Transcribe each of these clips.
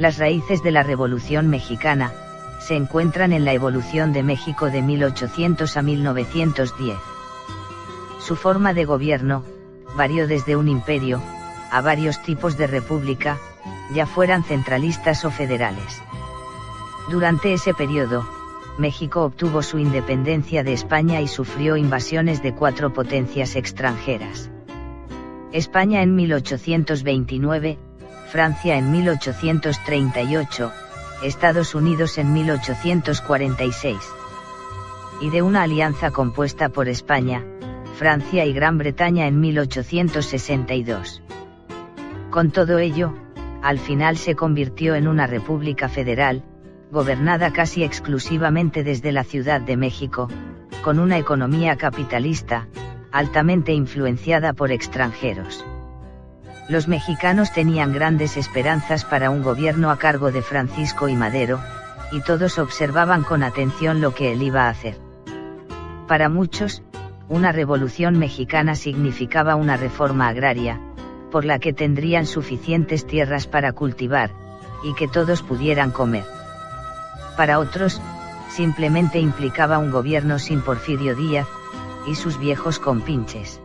Las raíces de la Revolución Mexicana se encuentran en la evolución de México de 1800 a 1910. Su forma de gobierno varió desde un imperio a varios tipos de república, ya fueran centralistas o federales. Durante ese periodo, México obtuvo su independencia de España y sufrió invasiones de 4 potencias extranjeras. España en 1829, Francia en 1838, Estados Unidos en 1846. Y de una alianza compuesta por España, Francia y Gran Bretaña en 1862. Con todo ello, al final se convirtió en una república federal, gobernada casi exclusivamente desde la Ciudad de México, con una economía capitalista, altamente influenciada por extranjeros. Los mexicanos tenían grandes esperanzas para un gobierno a cargo de Francisco I. Madero, y todos observaban con atención lo que él iba a hacer. Para muchos, una revolución mexicana significaba una reforma agraria, por la que tendrían suficientes tierras para cultivar, y que todos pudieran comer. Para otros, simplemente implicaba un gobierno sin Porfirio Díaz y sus viejos compinches.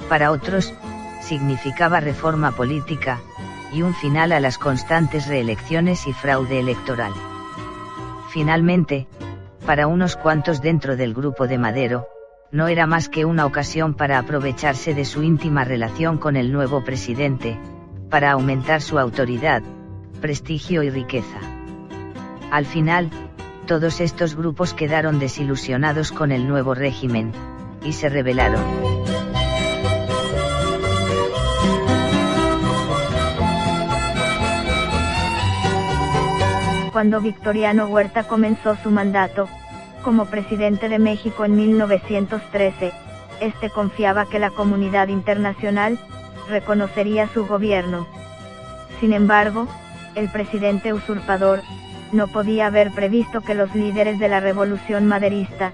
Para otros, significaba reforma política y un final a las constantes reelecciones y fraude electoral. Finalmente, para unos cuantos dentro del grupo de Madero, no era más que una ocasión para aprovecharse de su íntima relación con el nuevo presidente, para aumentar su autoridad, prestigio y riqueza. Al final, todos estos grupos quedaron desilusionados con el nuevo régimen, y se rebelaron. Cuando Victoriano Huerta comenzó su mandato como presidente de México en 1913, este confiaba que la comunidad internacional reconocería su gobierno. Sin embargo, el presidente usurpador no podía haber previsto que los líderes de la revolución maderista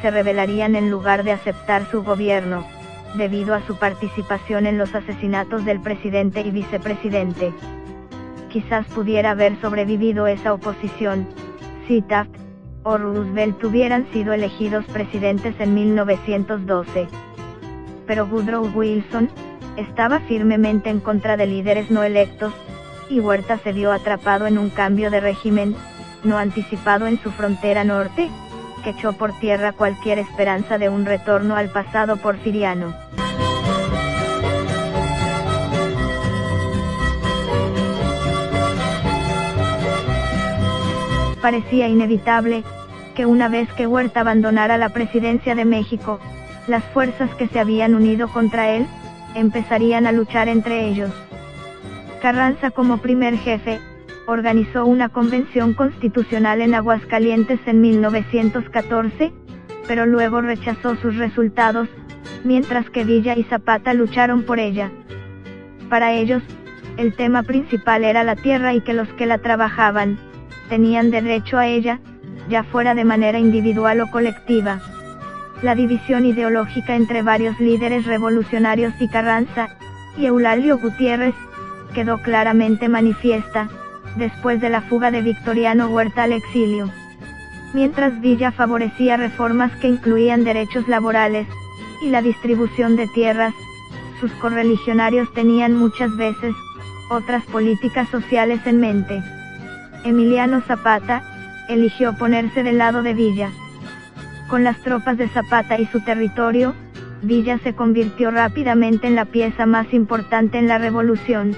se rebelarían en lugar de aceptar su gobierno, debido a su participación en los asesinatos del presidente y vicepresidente. Quizás pudiera haber sobrevivido esa oposición, si Taft o Roosevelt hubieran sido elegidos presidentes en 1912. Pero Woodrow Wilson estaba firmemente en contra de líderes no electos, y Huerta se vio atrapado en un cambio de régimen no anticipado en su frontera norte, que echó por tierra cualquier esperanza de un retorno al pasado porfiriano. Parecía inevitable que una vez que Huerta abandonara la presidencia de México, las fuerzas que se habían unido contra él empezarían a luchar entre ellos. Carranza, como primer jefe, organizó una convención constitucional en Aguascalientes en 1914, pero luego rechazó sus resultados, mientras que Villa y Zapata lucharon por ella. Para ellos, el tema principal era la tierra y que los que la trabajaban tenían derecho a ella, ya fuera de manera individual o colectiva. La división ideológica entre varios líderes revolucionarios y Carranza y Eulalio Gutiérrez quedó claramente manifiesta después de la fuga de Victoriano Huerta al exilio. Mientras Villa favorecía reformas que incluían derechos laborales y la distribución de tierras, sus correligionarios tenían muchas veces otras políticas sociales en mente. Emiliano Zapata eligió ponerse del lado de Villa. Con las tropas de Zapata y su territorio, Villa se convirtió rápidamente en la pieza más importante en la revolución.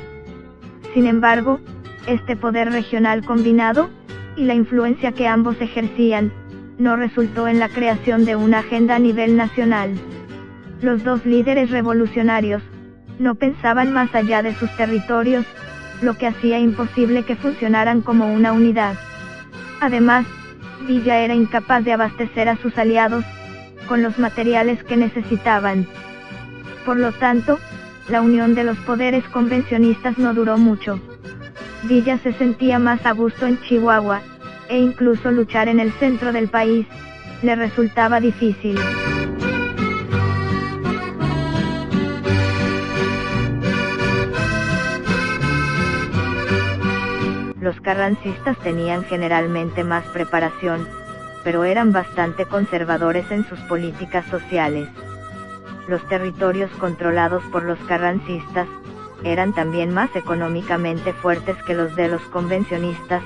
Sin embargo, este poder regional combinado, y la influencia que ambos ejercían, no resultó en la creación de una agenda a nivel nacional. Los dos líderes revolucionarios no pensaban más allá de sus territorios, lo que hacía imposible que funcionaran como una unidad. Además, Villa era incapaz de abastecer a sus aliados con los materiales que necesitaban. Por lo tanto, la unión de los poderes convencionistas no duró mucho. Villa se sentía más a gusto en Chihuahua, e incluso luchar en el centro del país le resultaba difícil. Los carrancistas tenían generalmente más preparación, pero eran bastante conservadores en sus políticas sociales. Los territorios controlados por los carrancistas eran también más económicamente fuertes que los de los convencionistas,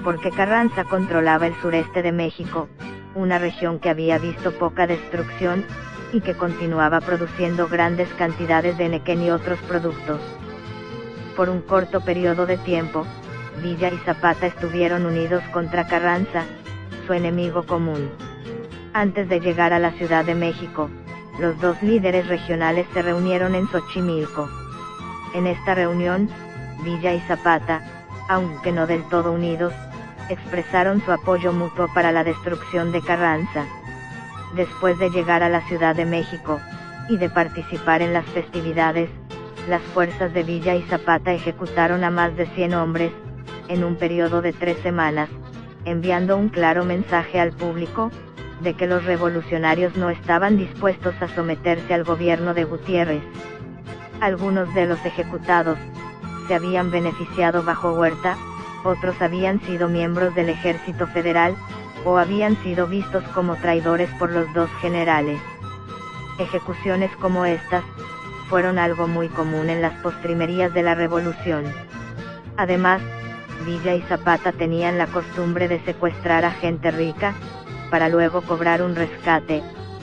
porque Carranza controlaba el sureste de México, una región que había visto poca destrucción, y que continuaba produciendo grandes cantidades de nequén y otros productos. Por un corto periodo de tiempo, Villa y Zapata estuvieron unidos contra Carranza, su enemigo común. Antes de llegar a la Ciudad de México, los dos líderes regionales se reunieron en Xochimilco. En esta reunión, Villa y Zapata, aunque no del todo unidos, expresaron su apoyo mutuo para la destrucción de Carranza. Después de llegar a la Ciudad de México, y de participar en las festividades, las fuerzas de Villa y Zapata ejecutaron a más de 100 hombres, en un periodo de 3 semanas, enviando un claro mensaje al público, de que los revolucionarios no estaban dispuestos a someterse al gobierno de Gutiérrez. Algunos de los ejecutados se habían beneficiado bajo Huerta, otros habían sido miembros del Ejército Federal, o habían sido vistos como traidores por los dos generales. Ejecuciones como estas fueron algo muy común en las postrimerías de la Revolución. Además, Villa y Zapata tenían la costumbre de secuestrar a gente rica, para luego cobrar un rescate,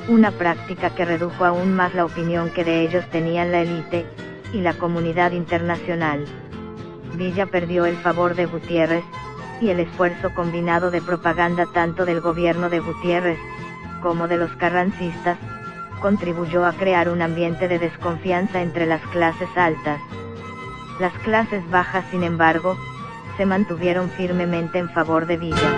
una práctica que redujo aún más la opinión que de ellos tenían la élite y la comunidad internacional. Villa perdió el favor de Gutiérrez, y el esfuerzo combinado de propaganda tanto del gobierno de Gutiérrez, como de los carrancistas, contribuyó a crear un ambiente de desconfianza entre las clases altas. Las clases bajas, sin embargo, se mantuvieron firmemente en favor de Villa.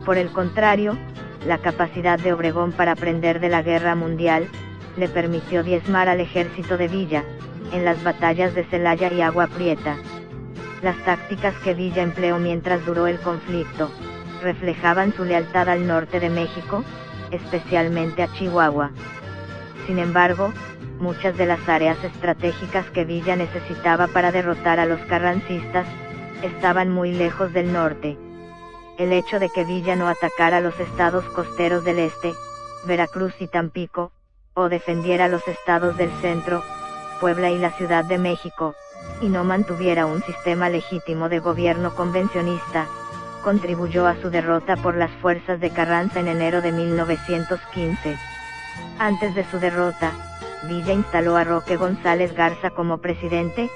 Por el contrario, la capacidad de Obregón para aprender de la guerra mundial, le permitió diezmar al ejército de Villa, en las batallas de Celaya y Agua Prieta. Las tácticas que Villa empleó mientras duró el conflicto, reflejaban su lealtad al norte de México, especialmente a Chihuahua. Sin embargo, muchas de las áreas estratégicas que Villa necesitaba para derrotar a los carrancistas, estaban muy lejos del norte. El hecho de que Villa no atacara los estados costeros del este, Veracruz y Tampico, o defendiera los estados del centro, Puebla y la Ciudad de México, y no mantuviera un sistema legítimo de gobierno convencionista, contribuyó a su derrota por las fuerzas de Carranza en enero de 1915. Antes de su derrota, Villa instaló a Roque González Garza como presidente,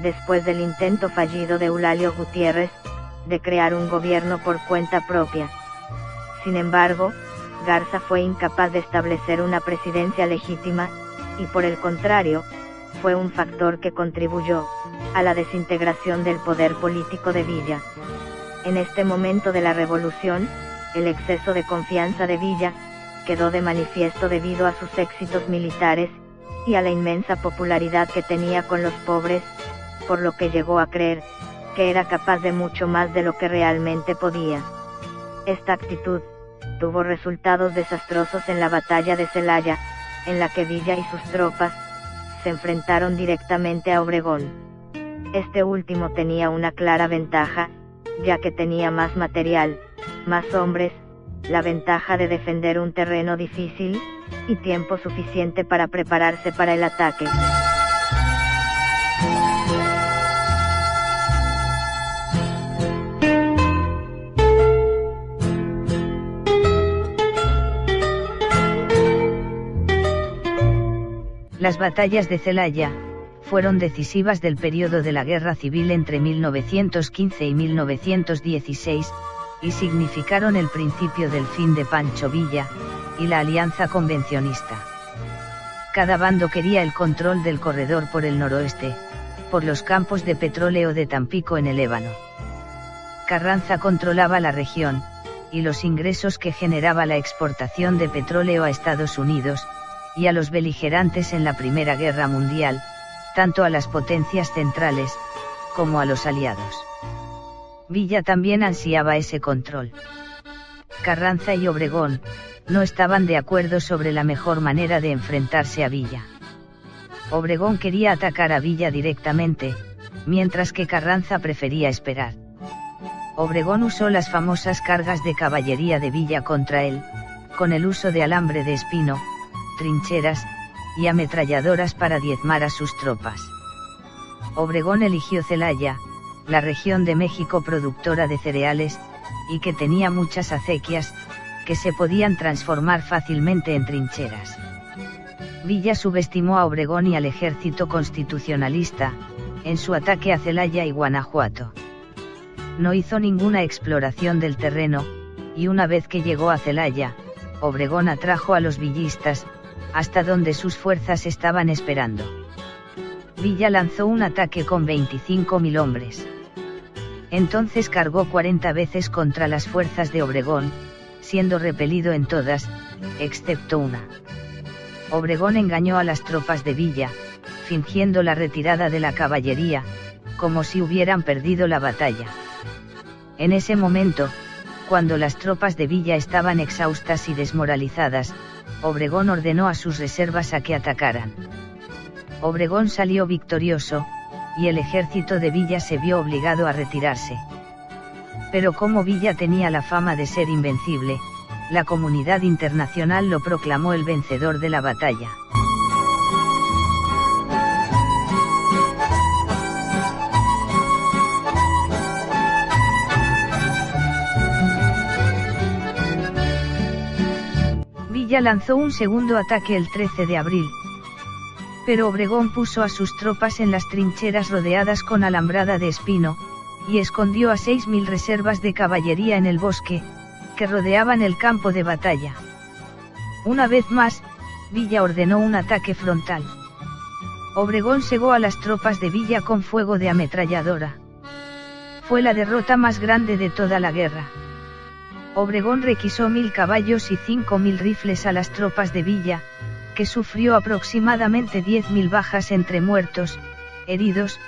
después del intento fallido de Eulalio Gutiérrez, de crear un gobierno por cuenta propia. Sin embargo, Garza fue incapaz de establecer una presidencia legítima, y por el contrario, fue un factor que contribuyó a la desintegración del poder político de Villa. En este momento de la revolución, el exceso de confianza de Villa quedó de manifiesto debido a sus éxitos militares, y a la inmensa popularidad que tenía con los pobres, por lo que llegó a creer que era capaz de mucho más de lo que realmente podía. Esta actitud tuvo resultados desastrosos en la batalla de Celaya, en la que Villa y sus tropas se enfrentaron directamente a Obregón. Este último tenía una clara ventaja, ya que tenía más material, más hombres, la ventaja de defender un terreno difícil, y tiempo suficiente para prepararse para el ataque. Las batallas de Celaya fueron decisivas del periodo de la Guerra Civil entre 1915 y 1916, y significaron el principio del fin de Pancho Villa y la alianza convencionista. Cada bando quería el control del corredor por el noroeste, por los campos de petróleo de Tampico en el Ébano. Carranza controlaba la región, y los ingresos que generaba la exportación de petróleo a Estados Unidos, y a los beligerantes en la Primera Guerra Mundial, tanto a las potencias centrales, como a los aliados. Villa también ansiaba ese control. Carranza y Obregón no estaban de acuerdo sobre la mejor manera de enfrentarse a Villa. Obregón quería atacar a Villa directamente, mientras que Carranza prefería esperar. Obregón usó las famosas cargas de caballería de Villa contra él, con el uso de alambre de espino, trincheras, y ametralladoras para diezmar a sus tropas. Obregón eligió Celaya, la región de México productora de cereales, y que tenía muchas acequias, que se podían transformar fácilmente en trincheras. Villa subestimó a Obregón y al ejército constitucionalista, en su ataque a Celaya y Guanajuato. No hizo ninguna exploración del terreno, y una vez que llegó a Celaya, Obregón atrajo a los villistas, hasta donde sus fuerzas estaban esperando. Villa lanzó un ataque con 25.000 hombres. Entonces cargó 40 veces contra las fuerzas de Obregón, siendo repelido en todas, excepto una. Obregón engañó a las tropas de Villa, fingiendo la retirada de la caballería, como si hubieran perdido la batalla. En ese momento, cuando las tropas de Villa estaban exhaustas y desmoralizadas, Obregón ordenó a sus reservas a que atacaran. Obregón salió victorioso, y el ejército de Villa se vio obligado a retirarse. Pero como Villa tenía la fama de ser invencible, la comunidad internacional lo proclamó el vencedor de la batalla. Villa lanzó un segundo ataque el 13 de abril. Pero Obregón puso a sus tropas en las trincheras rodeadas con alambrada de espino, y escondió a 6.000 reservas de caballería en el bosque, que rodeaban el campo de batalla. Una vez más, Villa ordenó un ataque frontal. Obregón cegó a las tropas de Villa con fuego de ametralladora. Fue la derrota más grande de toda la guerra. Obregón requisó 1.000 caballos y 5.000 rifles a las tropas de Villa, que sufrió aproximadamente 10.000 bajas entre muertos, heridos,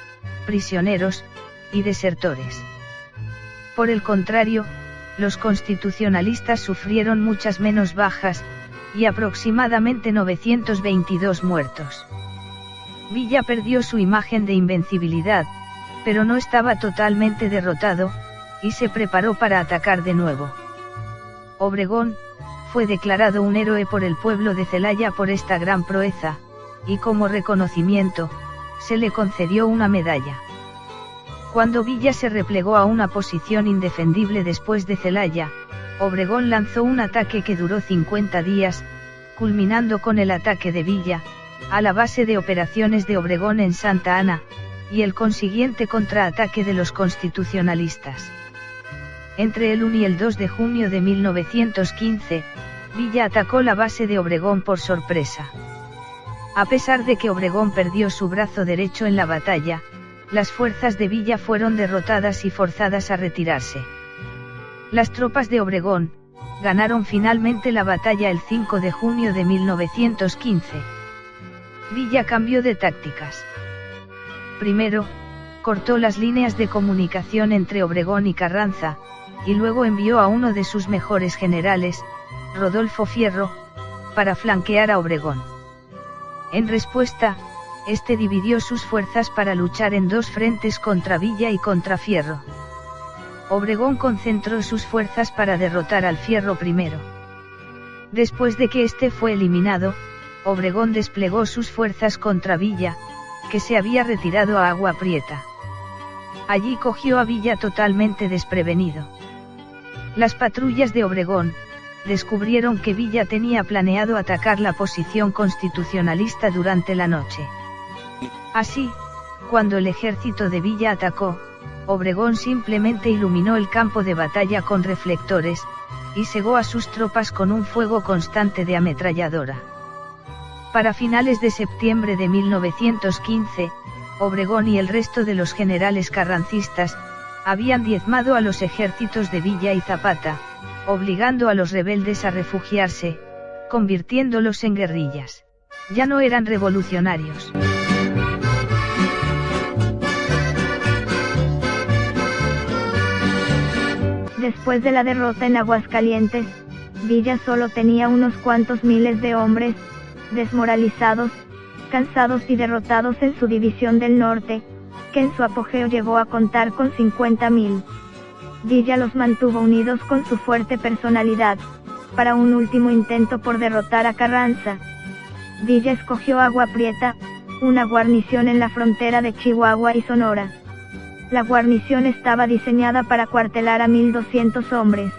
prisioneros, y desertores. Por el contrario, los constitucionalistas sufrieron muchas menos bajas, y aproximadamente 922 muertos. Villa perdió su imagen de invencibilidad, pero no estaba totalmente derrotado, y se preparó para atacar de nuevo. Obregón fue declarado un héroe por el pueblo de Celaya por esta gran proeza, y como reconocimiento, se le concedió una medalla. Cuando Villa se replegó a una posición indefendible después de Celaya, Obregón lanzó un ataque que duró 50 días, culminando con el ataque de Villa, a la base de operaciones de Obregón en Santa Ana, y el consiguiente contraataque de los constitucionalistas. Entre el 1 y el 2 de junio de 1915, Villa atacó la base de Obregón por sorpresa. A pesar de que Obregón perdió su brazo derecho en la batalla, las fuerzas de Villa fueron derrotadas y forzadas a retirarse. Las tropas de Obregón ganaron finalmente la batalla el 5 de junio de 1915. Villa cambió de tácticas. Primero, cortó las líneas de comunicación entre Obregón y Carranza, y luego envió a uno de sus mejores generales, Rodolfo Fierro, para flanquear a Obregón. En respuesta, este dividió sus fuerzas para luchar en dos frentes contra Villa y contra Fierro. Obregón concentró sus fuerzas para derrotar al Fierro primero. Después de que este fue eliminado, Obregón desplegó sus fuerzas contra Villa, que se había retirado a Agua Prieta. Allí cogió a Villa totalmente desprevenido. Las patrullas de Obregón descubrieron que Villa tenía planeado atacar la posición constitucionalista durante la noche. Así, cuando el ejército de Villa atacó, Obregón simplemente iluminó el campo de batalla con reflectores, y cegó a sus tropas con un fuego constante de ametralladora. Para finales de septiembre de 1915, Obregón y el resto de los generales carrancistas habían diezmado a los ejércitos de Villa y Zapata, obligando a los rebeldes a refugiarse, convirtiéndolos en guerrillas. Ya no eran revolucionarios. Después de la derrota en Aguascalientes, Villa solo tenía unos cuantos miles de hombres, desmoralizados, cansados y derrotados en su división del norte, que en su apogeo llegó a contar con 50.000. Villa los mantuvo unidos con su fuerte personalidad, para un último intento por derrotar a Carranza. Villa escogió Agua Prieta, una guarnición en la frontera de Chihuahua y Sonora. La guarnición estaba diseñada para cuartelar a 1.200 hombres.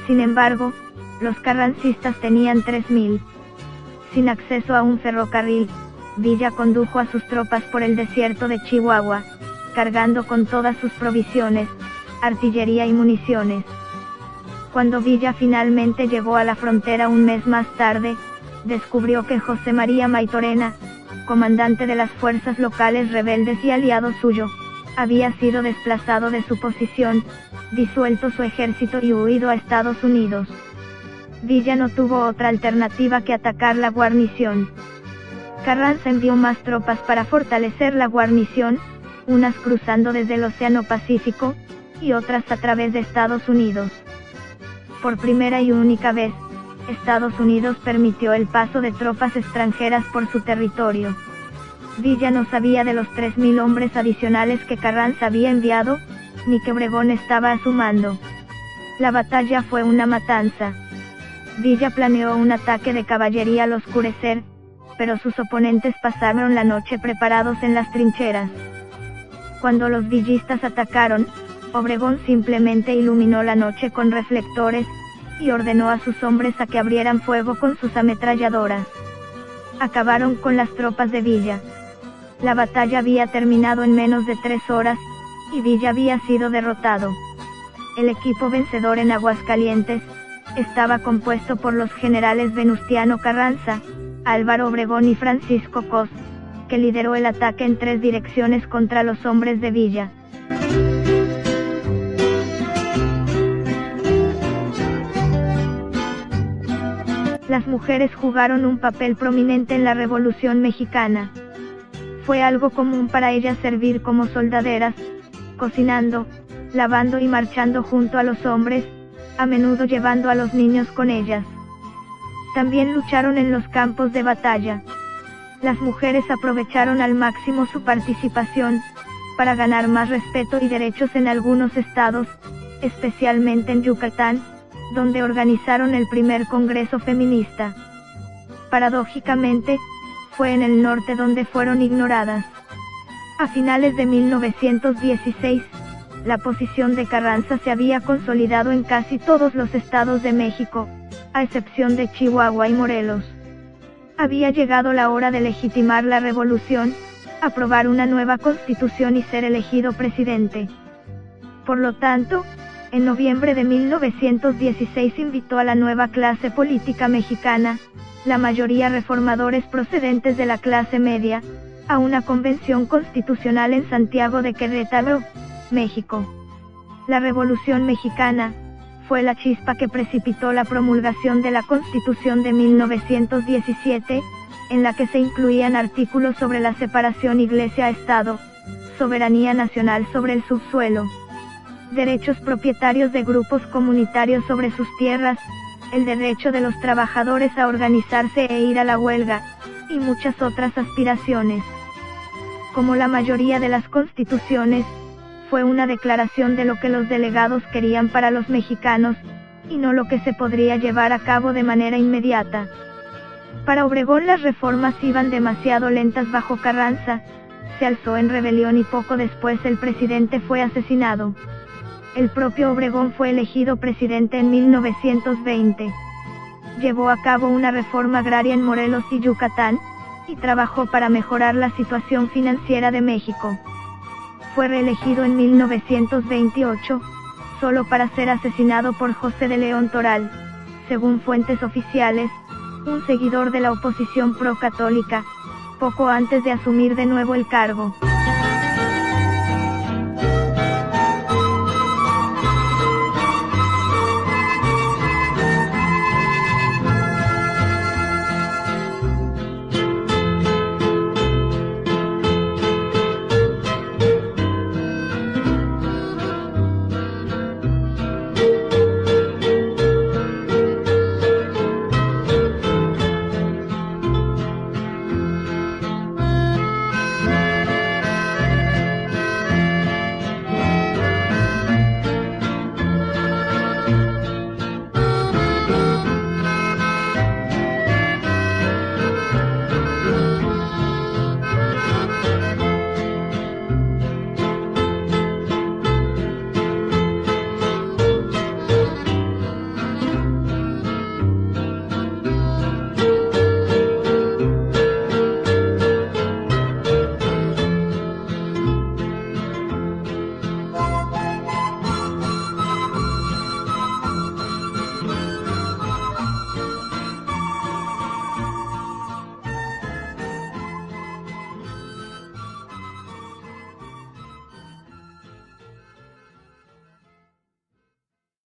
Sin embargo, los carrancistas tenían 3.000. Sin acceso a un ferrocarril, Villa condujo a sus tropas por el desierto de Chihuahua, cargando con todas sus provisiones, artillería y municiones. Cuando Villa finalmente llegó a la frontera un mes más tarde, descubrió que José María Maytorena, comandante de las fuerzas locales rebeldes y aliado suyo, había sido desplazado de su posición, disuelto su ejército y huido a Estados Unidos. Villa no tuvo otra alternativa que atacar la guarnición. Carranza envió más tropas para fortalecer la guarnición, unas cruzando desde el Océano Pacífico, y otras a través de Estados Unidos. Por primera y única vez, Estados Unidos permitió el paso de tropas extranjeras por su territorio. Villa no sabía de los 3.000 hombres adicionales que Carranza había enviado, ni que Obregón estaba a su mando. La batalla fue una matanza. Villa planeó un ataque de caballería al oscurecer, pero sus oponentes pasaron la noche preparados en las trincheras. Cuando los villistas atacaron, Obregón simplemente iluminó la noche con reflectores, y ordenó a sus hombres a que abrieran fuego con sus ametralladoras. Acabaron con las tropas de Villa. La batalla había terminado en menos de 3 horas, y Villa había sido derrotado. El equipo vencedor en Aguascalientes estaba compuesto por los generales Venustiano Carranza, Álvaro Obregón y Francisco Cos, que lideró el ataque en 3 direcciones contra los hombres de Villa. Las mujeres jugaron un papel prominente en la Revolución Mexicana. Fue algo común para ellas servir como soldaderas, cocinando, lavando y marchando junto a los hombres, a menudo llevando a los niños con ellas. También lucharon en los campos de batalla. Las mujeres aprovecharon al máximo su participación, para ganar más respeto y derechos en algunos estados, especialmente en Yucatán, donde organizaron el primer Congreso Feminista. Paradójicamente, fue en el norte donde fueron ignoradas. A finales de 1916, la posición de Carranza se había consolidado en casi todos los estados de México, a excepción de Chihuahua y Morelos. Había llegado la hora de legitimar la revolución, aprobar una nueva constitución y ser elegido presidente. Por lo tanto, en noviembre de 1916 invitó a la nueva clase política mexicana, la mayoría reformadores procedentes de la clase media, a una convención constitucional en Santiago de Querétaro, México. La Revolución Mexicana fue la chispa que precipitó la promulgación de la Constitución de 1917, en la que se incluían artículos sobre la separación Iglesia-Estado, soberanía nacional sobre el subsuelo, derechos propietarios de grupos comunitarios sobre sus tierras, el derecho de los trabajadores a organizarse e ir a la huelga, y muchas otras aspiraciones. Como la mayoría de las constituciones, fue una declaración de lo que los delegados querían para los mexicanos, y no lo que se podría llevar a cabo de manera inmediata. Para Obregón las reformas iban demasiado lentas bajo Carranza, se alzó en rebelión y poco después el presidente fue asesinado. El propio Obregón fue elegido presidente en 1920. Llevó a cabo una reforma agraria en Morelos y Yucatán, y trabajó para mejorar la situación financiera de México. Fue reelegido en 1928, solo para ser asesinado por José de León Toral, según fuentes oficiales, un seguidor de la oposición pro-católica, poco antes de asumir de nuevo el cargo.